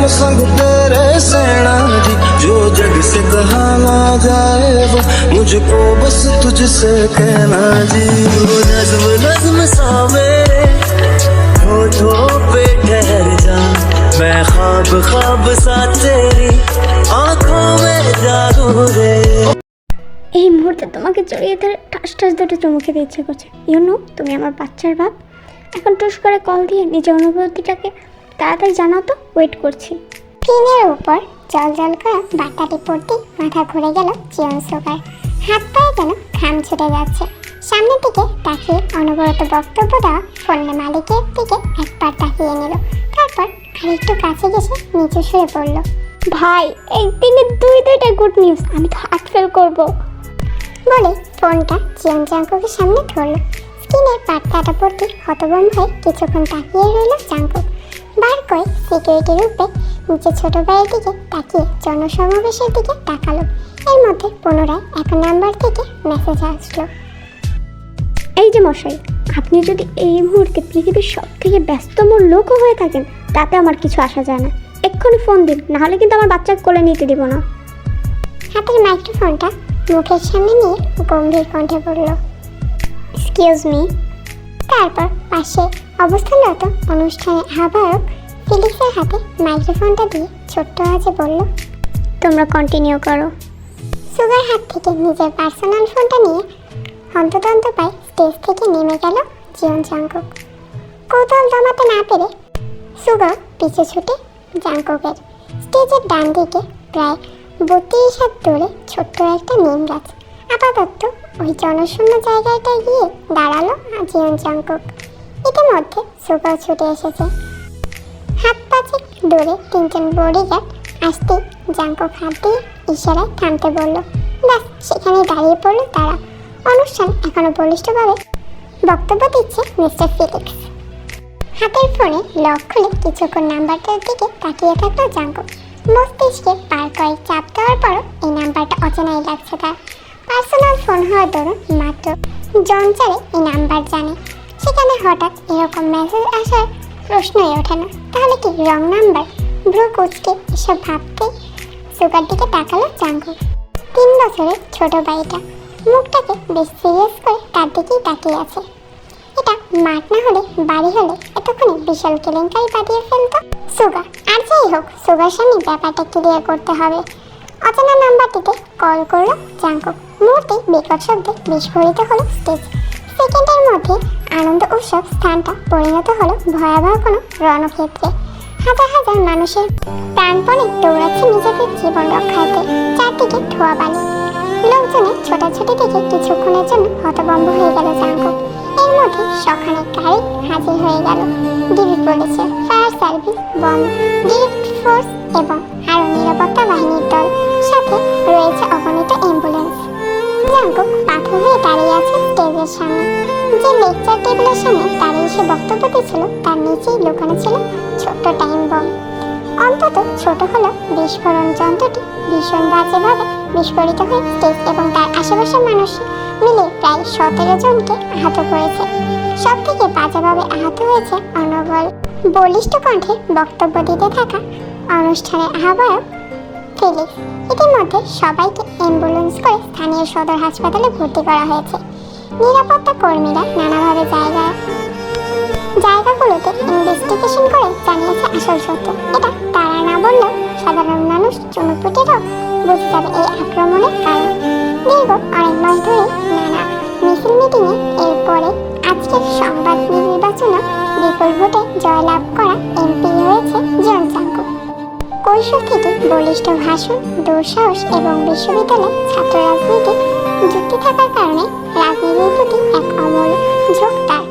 हम संग तेरे सेना जी, जो जग से कहा ना जाए वो मुझको बस तुझसे कहना जी। वो नज्म नज्म सा मेरे होठों पे ठहर जा, मैं ख्वाब ख्वाब सा तेरी आंखों में जादू रे। এই মুহূর্তে তোমাকে জড়িয়ে ধরে ঠাস ঠাস দুটো চুমু খেতে ইচ্ছে করছে। ইউনো তুমি আমার বাচ্চার বাপ। এখন টুস করে কল দিয়ে নিজের অনুভূতিটাকে তাড়াতাড়ি জানাও তো, ওয়েট করছি। স্ক্রিনের উপর জল জল করা বার্তাটি পড়তেই মাথা ঘুরে গেল জিয়ন সুগার। হাত পায়ে যেন ঘাম ছুটে যাচ্ছে। সামনের দিকে তাকিয়ে অনবরত বক্তব্য দেওয়া ফোনের মালিকের দিকে একবার তাকিয়ে নিল, তারপর আরেকটু কাছে গেছে নিচু সুরে পড়ল, ভাই একদিনে দুইটা গুড নিউজ, আমি তো হার্ট ফেল করবো। বলে ফোনটা জিয়ন জাংকুকের সামনে ধরল। স্ক্রিনের বার্তাটা পড়তে হতভম্ব হয়ে কিছুক্ষণ তাকিয়ে রইল জাংকুক। বার করে সিকিউরিটি রূপে নিচে ছোট ভাইয়ের দিকে তাকিয়ে জনসমাবেশের দিকে তাকালো। এর মধ্যে পুনরায় এক নাম্বার থেকে মেসেজ আসলো, এই যে মশাই, আপনি যদি এই মুহূর্তে পৃথিবীর সব থেকে ব্যস্ততম লোকও হয়ে থাকেন তাতে আমার কিছু আসা যায় না। এক্ষুনি ফোন দিন, নাহলে কিন্তু আমার বাচ্চাকে কোলে নিতে দিব না। হাতের মাইক্রোফোনটা মুখের সামনে নিয়ে গম্ভীর কণ্ঠে বলল, এক্সকিউজ মি। তারপর পাশে অবস্থানরত অনুষ্ঠানের আহ্বায়ক ফিলিক্সের হাতে মাইক্রোফোনটা দিয়ে ছোট্ট আওয়াজে বলল, তোমরা কন্টিনিউ করো। সুগার হাত থেকে নিজের পার্সোনাল ফোনটা নিয়ে হন্তদন্ত পায় স্টেজ থেকে নেমে গেল জিয়ন জাংকুক। কৌতূহল দমাতে না পেরে সুগার পিছু ছুটে জাংকুকের। স্টেজের ডান দিকে প্রায় 32 হাত দূরে ছোট্ট একটা নিম গাছ। আপাতত ওই জনশূন্য জায়গাটায় গিয়ে দাঁড়ালো জিয়ন জাংকুক। ইতিমধ্যে সুগার ছুটে এসেছে। হাত পাঁচেক দূরে 3জন বডিগার্ড আসতেই জাংকুক হাত দিয়ে ইশারায় থামতে বলল। ব্যাস সেখানেই দাঁড়িয়ে পড়ল তারা। অনুষ্ঠান এখনো বলিষ্ঠভাবে বক্তব্য দিচ্ছে মিস্টার ফিলিক্স। হাতের ফোনে লক খুলে কিছুক্ষণ নাম্বারটার দিকে তাকিয়ে থাকলো জাংকুক। মস্তিষ্কে পার কয়েক চাপ দেওয়ার পরও এই নাম্বারটা অচেনাই লাগছে তার। পার্সোনাল ফোন হওয়ার দরুন মাত্র জনচারে এই নাম্বার জানে। সেখানে হঠাৎ এরকম মেসেজ আসার প্রশ্নই ওঠে না। তাহলে কি রং নাম্বার? ভ্রু কুচকে এসব ভাবতে সুগার দিকে তাকালো জাংকুক। 3 বছরের ছোট ভাইটা মুখটাকে বেশ সিরিয়াস করে তার দিকেই তাকিয়ে আছে। এটা মাঠ না হলে বাড়ি হলে এতক্ষণে বিশাল কেলেঙ্কারি বাঁধিয়ে ফেলতো সুগার। আর যাই হোক, সুগার সামনে ব্যাপারটা ক্লিয়ার করতে হবে। অচেনা নাম্বারটিতে কল করলো জাংকুক। মুহূর্তে বিকট শব্দে বিস্ফোরিত হলো স্টেজ। সেকেন্ডের মধ্যে আনন্দ উৎসব স্থানটা পরিণত হলো ভয়াবহ কোনো রণক্ষেত্রে। হাজার হাজার মানুষের প্রাণপণে দৌড়াচ্ছে নিজেদের জীবন রক্ষার্থে। চারদিকে ধোয়া বালি। লোকজনের ছোটাছুটি দেখে কিছুক্ষণের জন্য হতভম্ব হয়ে গেল জাংকুক। এর মধ্যে সখানেক গাড়ি হাজির হয়ে গেল। ডিবি পুলিশের, fire service, bomb direct force এবং আরও নিরাপত্তা বাহিনীর দল, সাথে রয়েছে অগণিত অ্যাম্বুলেন্স। জাংকুক পাথর হয়ে দাঁড়িয়ে আছে স্টেজের সামনে। যে লেকচার টেবিলের সামনে দাঁড়িয়ে সে বক্তব্য দিচ্ছিল তার নিচেই লুকানো ছিল ছোট্ট টাইম বম। অন্তত ছোট হলো বিস্ফোরণ যন্ত্রটি ভীষণ বাজেভাবে বিস্ফোরিত হয়ে স্টেজ এবং তার আশেপাশের মানুষ মিলে প্রায় 17 জনকে আহত করেছে। সব থেকে বাজেভাবে আহত হয়েছে অনবল বলিষ্ঠ কণ্ঠে বক্তব্য দিতে থাকা অনুষ্ঠানের আহ্বায়ক ফিলিক্স। ইতিমধ্যে সবাইকে অ্যাম্বুলেন্স করে স্থানীয় সদর হাসপাতালে ভর্তি করা হয়েছে। নিরাপত্তা কর্মীরা নানাভাবে জায়গাগুলোতে ইনভেস্টিগেশন করে জানিয়েছে আসল সত্য। এটা তারা না বললেও সাধারণ মানুষ চুনোপুটিরাও বুঝে যাবে এই আক্রমণের কারণ। দীর্ঘ অনেক মাস ধরে নানা মিছিল মিটিংয়ে এরপরে আজকের সংবাদ নির্বাচনে বিপুল ভোটে জয়লাভ করা এমপি হয়েছে জিয়ন জাংকুক। কৈশোর থেকে বলিষ্ঠ ভাষণ, দুঃসাহস এবং বিশ্ববিদ্যালয়ে ছাত্র রাজনীতি যুক্তি থাকার কারণে রাজনীতির প্রতি এক অমূল ঝোঁক তার।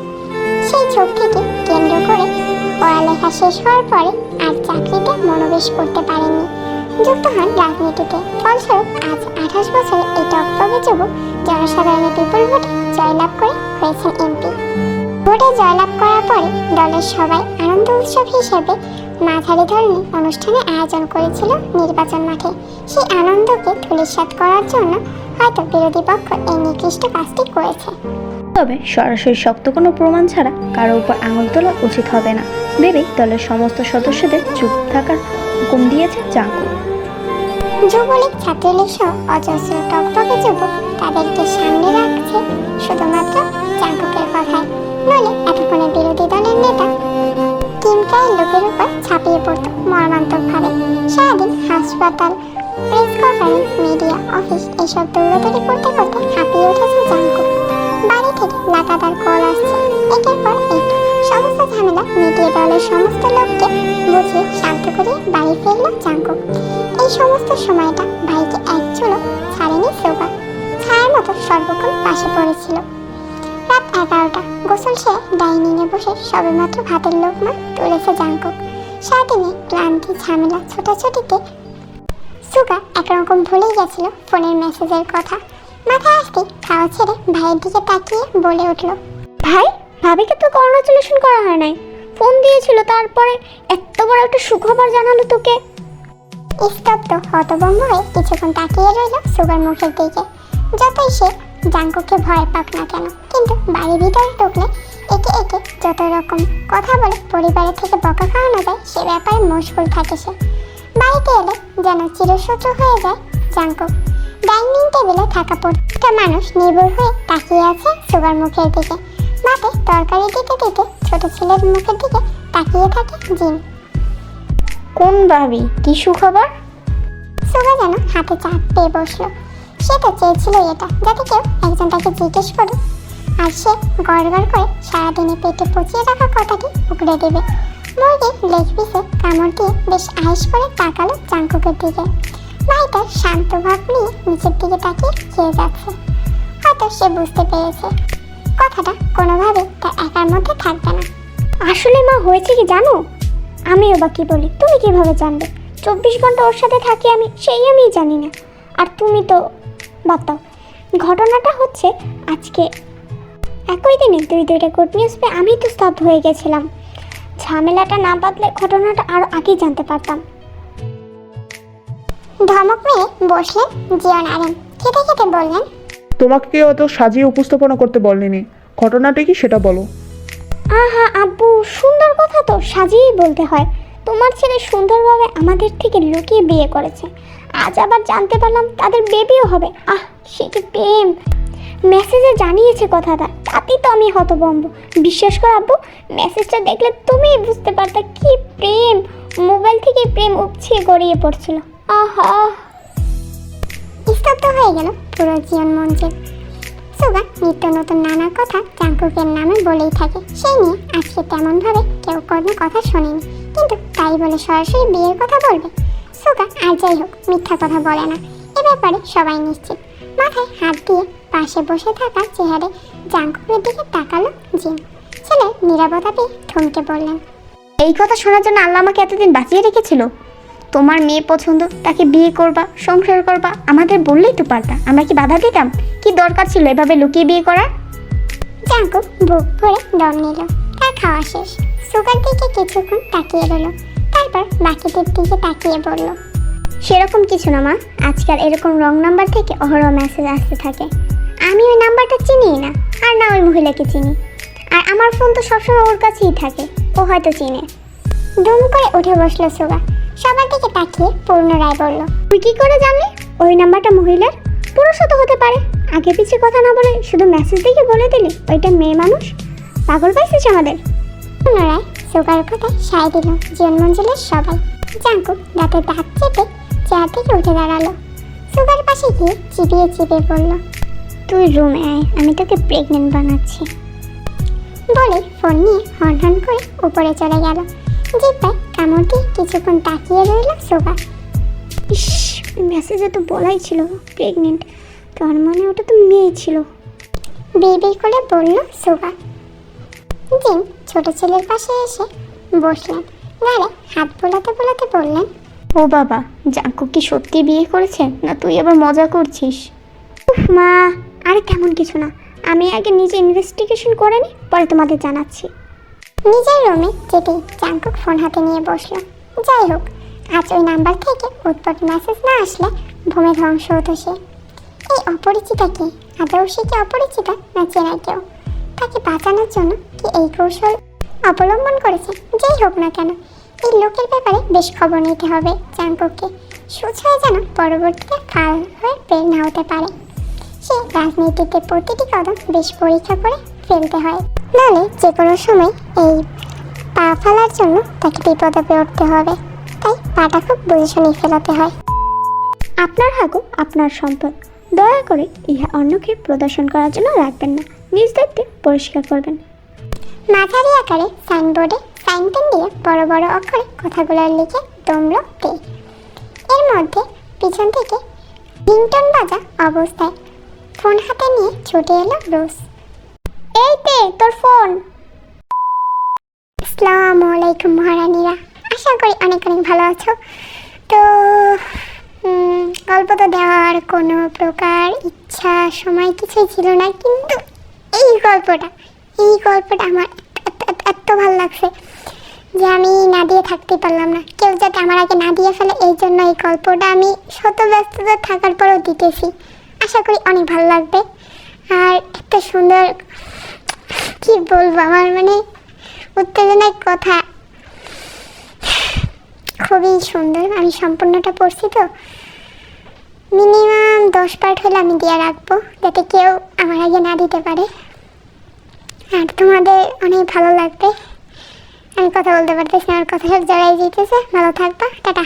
সেই ঝোঁক থেকে কেন্দ্র করে পড়ালেখা শেষ হওয়ার পরে আর চাকরিতে মনোনিবেশ করতে পারেননি। যুক্ত হন রাজনীতিতে। ফলস্বরূপ আজ 28 বছরে এই টকটকে যুবক জনসাধারণের বিপুল ভোটে জয়লাভ করে হয়েছেন এমপি। ভোটে জয়লাভ করার পরে দলের সবাই আনন্দ উৎসব হিসেবে মাঝারি ধরনের অনুষ্ঠানের আয়োজন করেছিল নির্বাচন মাঠে। সেই আনন্দকে ধূলিসাৎ করার জন্য হয়তো বিরোধী পক্ষ এই নিকৃষ্ট কাজটি করেছে। তবে সরাসরি শক্ত কোনো প্রমাণ ছাড়া কারো উপর আঙুল তোলা উচিত হবে না। ভেবে দলের সমস্ত সদস্যদের চুপ থাকার হুকুম দিয়েছে জাঙ্কুক। যুবলীগ ছাত্রলীগ সহ অজস্র টকটকে যুবক তাদেরকে সামনে রাখছে শুধুমাত্র জাঙ্কুকের কথায়, নইলে এতক্ষণে বিরোধী দলের নেতা কিমকায়ের লোকের উপর ছাপিয়ে পড়ত মর্মান্তকভাবে। সারাদিন হাসপাতাল, প্রেস কনফারেন্স, মিডিয়া অফিস এসব দৌড়াদৌড়ি করতে করতে হাঁপিয়ে উঠেছে জাঙ্কুক। বাড়ি থেকে লাগাতার কল আসছে একের পর এক। সমস্ত ঝামেলা মিটিয়ে দলের সমস্ত লোককে বুঝিয়ে শান্ত করিয়ে বাড়ি ফিরল জাঙ্কুক। এই সমস্ত সময়টা ভাইকে এক চুলো ছাড়েনি সোগা, ছায়ার মতো সর্বক্ষণ পাশে পড়েছিল। রাত 11টা, গোসল সেরে ডাইনিংয়ে বসে সবেমাত্র ভাতের লোকমা তুলেছে জাঙ্কুক। সারাদিনে ক্লান্তি, ঝামেলা, ছোটাছুটিতে সুগা একরকম ভুলেই গেছিল ফোনের মেসেজের কথা। মাথায় আসতেই খাওয়া ছেড়ে ভাইয়ের দিকে তাকিয়ে বলে উঠল, ভাই, ভাবিকে তো কংগ্রাচুলেশন করা হয় নাই। ফোন দিয়েছিল, তারপরে এত বড় একটা সুখবর জানালো তোকে। স্তব্ধ হতভম্ব হয়ে কিছুক্ষণ তাকিয়ে রইল সুগার মুখের দিকে। যতই সে জাঙ্কুককে ভয় পাক না কেন, কিন্তু বাড়ির ভিতরে ঢুকলে একে একে যত রকম কথা বলে পরিবারের থেকে বকা খাওয়ানো যায় সে ব্যাপারে মশগুল থাকে সে। বাড়িতে এলে যেন চিরশত্রু হয়ে যায় জাঙ্কুক। ডাইনিং টেবিলে থাকা প্রত্যেকটা মানুষ নির্ভর হয়ে তাকিয়ে আছে সুগার মুখের দিকে। ভাতে তরকারি দিতে দিতে ছোট ছেলের মুখের দিকে তাকিয়ে থাকে জিন। কোন ভাবি, কি সুখবর? সুগা যেন হাতে চাপ পেয়ে বসলো। সে তো চেয়েছিল এটা, যাতে কেউ একজন তাকে জিজ্ঞেস করুক, আর সে গড়গড় করে সারাদিনে পেটে পচিয়ে রাখা কথাটি উগড়ে দেবে। মুরগির লেগ পিসে কামড় দিয়ে বেশ আয়েশ করে তাকালো জাঙ্কুকের দিকে। ভাইটার শান্ত ভাব নিয়ে নিচের দিকে তাকিয়ে খেয়ে যাচ্ছে। হয়তো সে বুঝতে পেরেছে কথাটা কোনোভাবে তার একার মধ্যে থাকবে না। আসলে মা, হয়েছে কি জানো? আমিও বা কি বলি, তুমি কিভাবে জানবে? 24 ঘন্টা ওর সাথে থাকি আমি, সেই আমি জানি না। আর তুমি তো বাদ দাও। ঘটনাটা হচ্ছে আজকে একই দিনে দুইটা গুড নিউজ পেয়ে আমি তো স্তব্ধ হয়ে গেছিলাম। ঝামেলাটা না বাঁধলে ঘটনাটা আরও আগেই জানতে পারতাম। ধমক মেরে বসলেন জিয়ন আরেন। খেতে খেতে বললেন, তোমাকে কেউ অত সাজিয়ে উপস্থাপনা করতে বলেনি, ঘটনাটা কি সেটা বলো। আহা আব্বু, সুন্দর কথা তো সাজিয়েই বলতে হয়। তোমার ছেলে সুন্দরভাবে আমাদের থেকে লুকিয়ে বিয়ে করেছে। আজ আবার জানতে পারলাম তাদের বেবিও হবে। আহ, সে কি প্রেম! মেসেজে জানিয়েছে কথাটা, তাতেই তো আমি হতভম্ব। বিশ্বাস কর আব্বু, মেসেজটা দেখলে তুমিই বুঝতে পারতে কি প্রেম। মোবাইল থেকে প্রেম উপছিয়ে গড়িয়ে পড়ছিল। আহা! স্তব্ধ হয়ে গেল পুরো জিয়ন মঞ্জিল। সুগা নিত্য নতুন নানা কথা জাঙ্কুকের নামে বলেই থাকে। সেই নিয়ে আজকে তেমনভাবে কেউ কোনো কথা শোনেনি, কিন্তু তাই বলে সরাসরি বিয়ের কথা বলবে? সুগা আর যাই হোক মিথ্যা কথা বলে না, এ ব্যাপারে সবাই নিশ্চিত। মাথায় হাত দিয়ে পাশে বসে থাকা চেহারে জাঙ্কুকের দিকে তাকালো জিন। ছেলের নীরবতা পেয়ে থমকে বললেন, এই কথা শোনার জন্য আল্লাহ আমাকে এতদিন বাঁচিয়ে রেখেছিল। তোমার মেয়ে পছন্দ, তাকে বিয়ে করবা, সংসার করবা, আমাদের বললেই তো পারতা। আমরা কি বাধা দিতাম? কি দরকার ছিল এভাবে লুকিয়ে বিয়ে করার? জাঙ্কুক বুক ভরে দম নিল। তার খাওয়া শেষ। সুগার দিকে কিছুক্ষণ তাকিয়ে রইল, তারপর বাকিদের দিকে তাকিয়ে বলল, সেরকম কিছু না মা, আজকাল এরকম রং নাম্বার থেকে অহরহ মেসেজ আসতে থাকে। আমি ওই নাম্বারটা চিনিই না, আর না ওই মহিলাকে চিনি। আর আমার ফোন তো সবসময় ওর কাছেই থাকে, ও হয়তো চিনে। দুম করে উঠে বসলো সুগা। সবার দিকে তাকিয়ে পুনরায় বলল, তুই কি করে জানলি ওই নাম্বারটা মহিলার? পুরুষও তো হতে পারে। আগে পিছে কথা না বলে শুধু মেসেজ দেখে বলে দিলি ওইটা মেয়ে মানুষ। পাগল পাইছিস আমাদের? পুনরায় সুগার কথায় সায় দিল জীবন মঞ্জিলের সবাই। জাঙ্কুক দাঁতে দাঁত চেপে চেয়ার থেকে উঠে দাঁড়ালো। সুগার পাশে গিয়ে চিবিয়ে চিবিয়ে বলল, তুই রুমে আয়, আমি তোকে প্রেগনেন্ট বানাচ্ছি। বলে ফোন নিয়ে হন হন করে উপরে চলে গেল। জিব্বায় কামড় দিয়ে কিছুক্ষণ তাকিয়ে রইল সুগা। ইস, মেসেজে তো বলাই ছিল প্রেগনেন্ট, তার মানে ওটা তো মেয়ে ছিল। বিড়বিড় করে বলল সুগা। জিন ছোট ছেলের পাশে এসে বসলেন। গালে হাত বোলাতে বোলাতে বললেন, ও বাবা, জাঙ্কুক কি সত্যি বিয়ে করেছে, না তুই আবার মজা করছিস? উফ মা, আরে তেমন কিছু না। আমি আগে নিজে ইনভেস্টিগেশন করে নিই, পরে তোমাদের জানাচ্ছি। নিজের রুমে যেতেই জাঙ্কুক ফোন হাতে নিয়ে বসলো। যাই হোক, আজ ওই নাম্বার থেকে উৎপট মেসেজ না আসলে ভূমে ধ্বংস হতো সে। এই অপরিচিতা কি? আদৌ সে কি অপরিচিতা, না চেনা কেউ? তাকে বাঁচানোর জন্য কি এই কৌশল অবলম্বন করেছে। যেই হোক না কেন, এই লোকের ব্যাপারে বেশ খবর নিতে হবে জাঙ্কুককে। সুচ হয়ে যেন পরবর্তীতে কাল হয়ে বের না হতে পারে। সে রাজনীতিতে প্রতিটি কদম বেশ পরীক্ষা করে ফেলতে হয়, নাহলে যে কোনো সময় এই পা ফেলার জন্য তাকে বিপদে পড়তে হবে। তাই পাটা খুব বুঝে শুনে ফেলাতে হয়। আপনার হাগু আপনার সম্পদ, দয়া করে ইহা অন্যকে প্রদর্শন করার জন্য রাখবেন না, নিজ দায়িত্বে পরিষ্কার করবেন। মাঝারি আকারে সাইনবোর্ডে সাইন পেন দিয়ে বড় বড় অক্ষরে কথাগুলো লিখে দমল তে। এর মধ্যে পিছন থেকে রিংটন বাজা অবস্থায় ফোন হাতে নিয়ে ছুটে এলো রোজ। এই তে তোর ফোন। আসসালামু আলাইকুম মহারানীরা, আশা করি অনেক অনেক ভালো আছো। তো গল্প তো দেওয়ার কোনো প্রকার ইচ্ছা সময় কিছুই ছিল না, কিন্তু এই গল্পটা আমার এত ভালো লাগছে যে আমি না দিয়ে থাকতে পারলাম না। কেউ যাতে আমার আগে না দিয়ে ফেলে, এই জন্য এই গল্পটা আমি শত ব্যস্ততা থাকার পরেও দিতেছি। আশা করি অনেক ভালো লাগবে। আর এত সুন্দর, কি বলবো, আমার মানে উত্তেজনার কথা, খুবই সুন্দর। আমি সম্পূর্ণটা পড়ছি তো, মিনিমাম 10 পার্ট হলে আমি দিয়ে রাখবো, যাতে কেউ আমার আগে না দিতে পারে। আর তোমাদের অনেক ভালো লাগবে। আমি কথা বলতে পারতেছি না, আমার কথা সব জড়াই যেতেছে। ভালো থাকবা, টাটা।